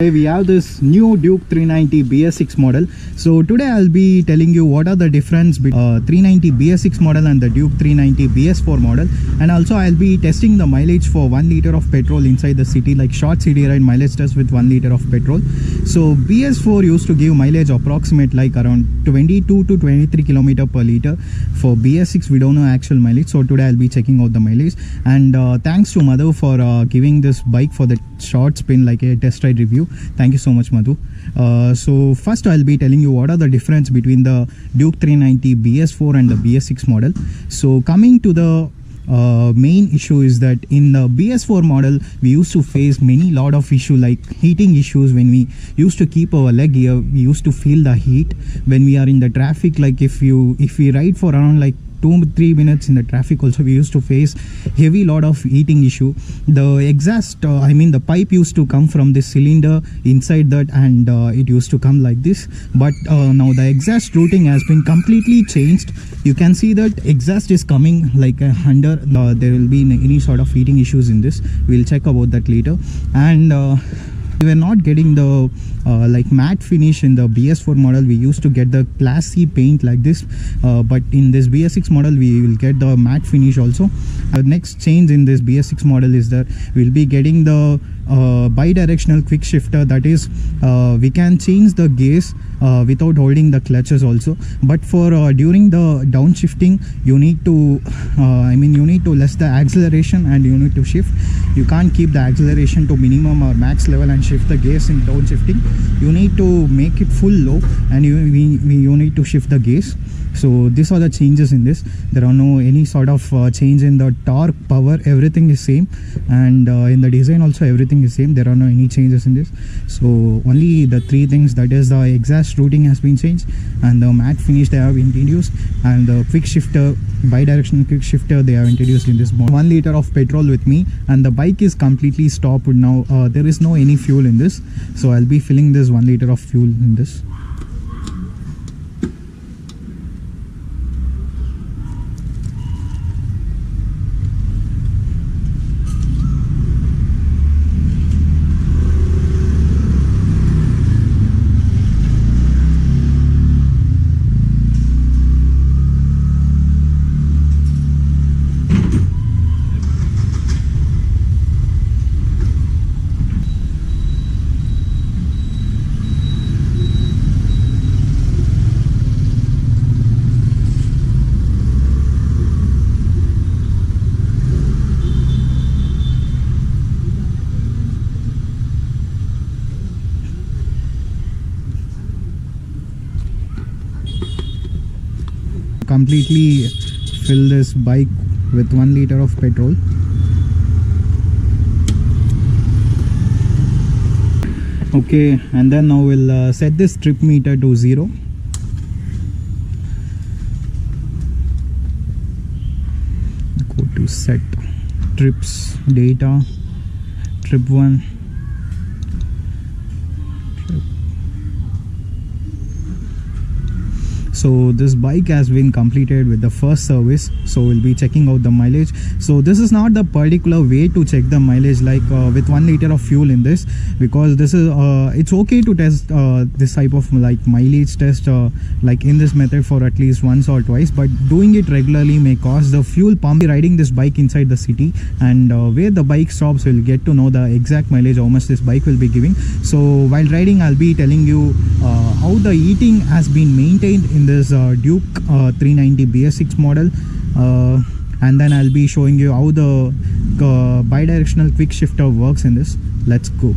We have this new Duke 390 BS6 model. So today I'll be telling you what are the difference between 390 BS6 model and the Duke 390 BS4 model, and also I'll be testing the mileage for 1 liter of petrol inside the city, like short city ride mileage test with 1 liter of petrol. So BS4 used to give mileage approximate like around 22 to 23 kilometer per liter. For BS6 we don't know actual mileage, so today I'll be checking out the mileage. And thanks to Madhu for giving this bike for the short spin, like a test ride review. Thank you so much, Madhu. So first I'll be telling you what are the difference between the Duke 390 BS4 and the BS6 model. So coming to the main issue is that in the BS4 model we used to face lot of issue like heating issues. When we used to keep our leg here, we used to feel the heat when we are in the traffic. Like if we ride for around like 2-3 minutes in the traffic, also we used to face heavy lot of heating issue. The exhaust the pipe used to come from this cylinder inside that, and it used to come like this. But now the exhaust routing has been completely changed. You can see that exhaust is coming like under. There will be any sort of heating issues in this. We'll check about that later. And we were not getting the like matte finish in the BS4 model. We used to get the class C paint like this, but in this BS6 model we will get the matte finish also. The next change in this BS6 model is that we'll be getting the bi-directional quick shifter. That is, we can change the gears without holding the clutches also. But for during the downshifting, you need to you need to less the acceleration and you need to shift. You can't keep the acceleration to minimum or max level and shift the gears in downshifting. You need to make it full low, and you need to shift the gears. So these are the changes in this. There are no any sort of change in the torque, power, everything is same, and in the design also everything is same. There are no any changes in this. So only the three things, that is the exhaust routing has been changed, and the matte finish they have introduced, and the quick shifter, bi-directional quick shifter, they have introduced in this model. 1 liter of petrol with me, and the bike is completely stopped now. There is no any fuel in this, so I'll be filling this 1 liter of fuel in this. Completely fill this bike with 1 liter of petrol. Okay, and then now we'll set this trip meter to 0. Go to set trips, data, trip 1. So this bike has been completed with the first service, so we'll be checking out the mileage. So this is not the particular way to check the mileage like with 1 liter of fuel in this, because this is it's okay to test this type of like mileage test like in this method for at least once or twice, but doing it regularly may cause the fuel pump. Riding this bike inside the city, and where the bike stops we'll get to know the exact mileage, how much this bike will be giving. So while riding I'll be telling you how the heating has been maintained in this Duke 390 BS6 model, and then I'll be showing you how the bi-directional quick shifter works in this. Let's go.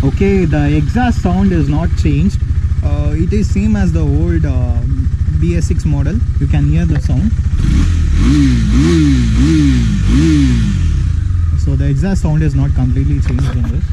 Okay, the exhaust sound is not changed. It is same as the old BS6 model. You can hear the sound. So the exhaust sound is not completely changed in this.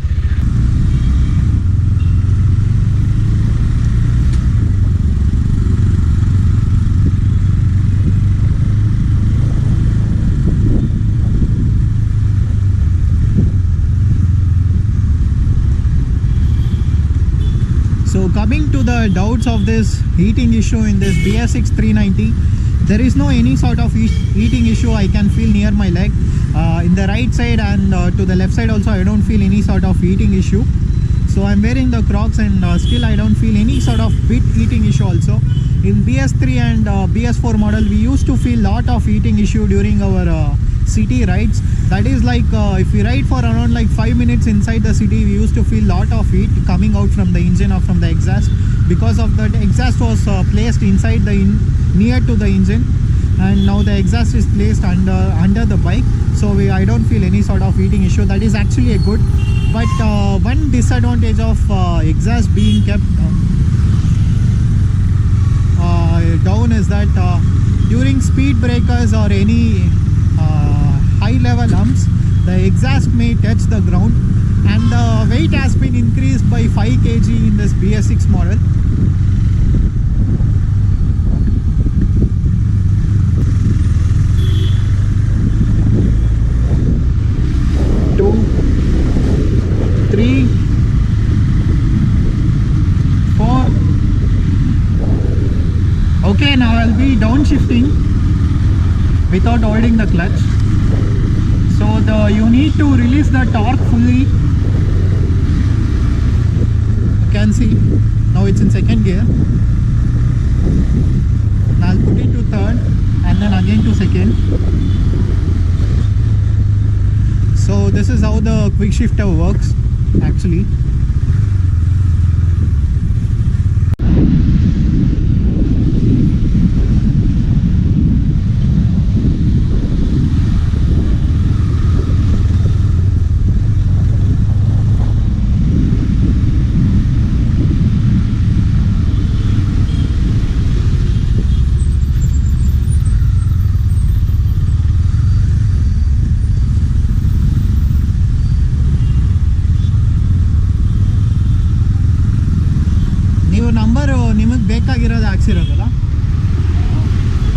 So coming to the doubts of this heating issue in this BS6 390, there is no any sort of heating issue I can feel near my leg. in the right side and to the left side also I don't feel any sort of heating issue. So I'm wearing the Crocs and still I don't feel any sort of bit heating issue also. In BS3 and BS4 model we used to feel lot of heating issue during our city rides. That is like if we ride for around like 5 minutes inside the city, we used to feel lot of heat coming out from the engine or from the exhaust, because of that exhaust was placed inside the near to the engine, and now the exhaust is placed under the bike, so I don't feel any sort of heating issue. That is actually a good. But one disadvantage of exhaust being kept down is that during speed breakers or any high level humps, the exhaust may touch the ground, and the weight has been increased by 5 kg in this BS6 model. Okay, now I'll be downshifting without holding the clutch. So you need to release the torque fully. You can see now it's in second gear. Now I'll put it to third and then again to second. So this is how the quick shifter works actually. ನಿಮಗೆ ಬೇಕಾಗಿರೋದು ಹಾಕ್ಸಿರೋದಲ್ಲ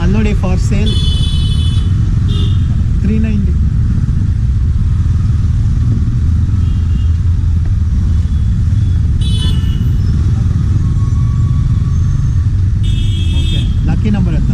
ಅಲ್ಲಿ ನೋಡಿ, for sale 390. Okay, lucky number ಅಂತ.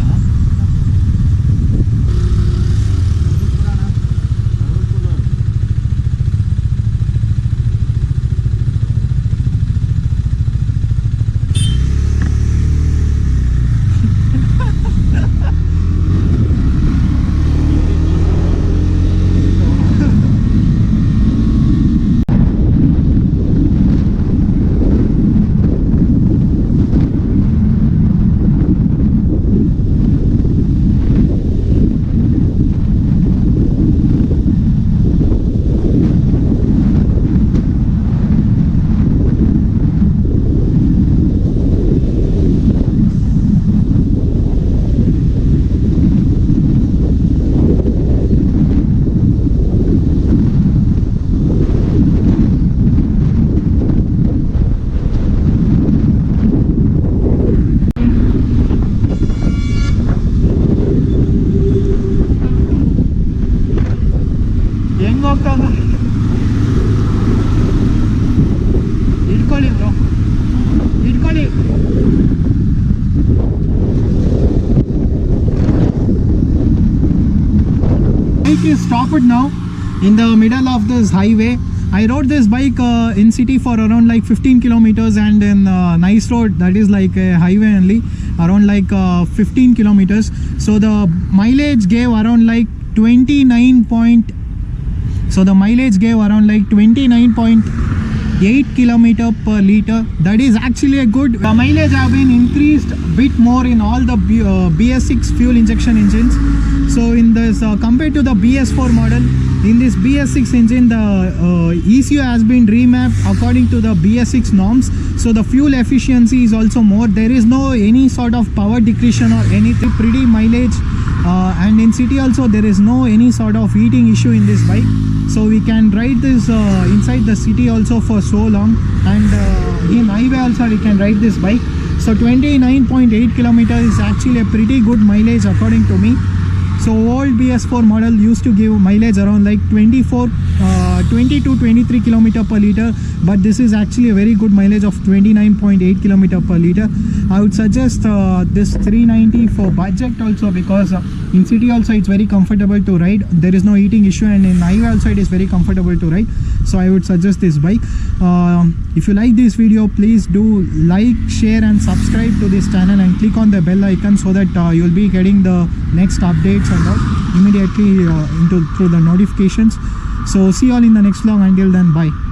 ಇಟ್ಕೊಳ್ಳಿ bro, ಇಟ್ಕೊಳ್ಳಿ. Bike is stopped now in the middle of this highway. I rode this bike in city for around like 15 kilometers, and in nice road, that is like a highway only, around like 15 kilometers. So the mileage gave around like 29. So the mileage gave around like 29.8 kilometer per liter. That is actually a good. The mileage have been increased bit more in all the BS6 fuel injection engines. So in this compared to the BS4 model, in this BS6 engine, the ECU has been remapped according to the BS6 norms. So the fuel efficiency is also more. There is no any sort of power decretion or anything. Pretty mileage, and in city also there is no any sort of heating issue in this bike. So we can ride this inside the city also for so long, and in highway also we can ride this bike. So 29.8 kilometers is actually a pretty good mileage according to me. So old BS4 model used to give mileage around like 24 20 to 23 kilometer per liter, but this is actually a very good mileage of 29.8 kilometer per liter. I would suggest this 390 for budget also, because in city also it's very comfortable to ride. There is no heating issue, and in highway also it is very comfortable to ride. So I would suggest this bike. If you like this video, please do like, share and subscribe to this channel, and click on the bell icon so that you'll be getting the next updates and all immediately through the notifications. So see you all in the next vlog. Until then, bye.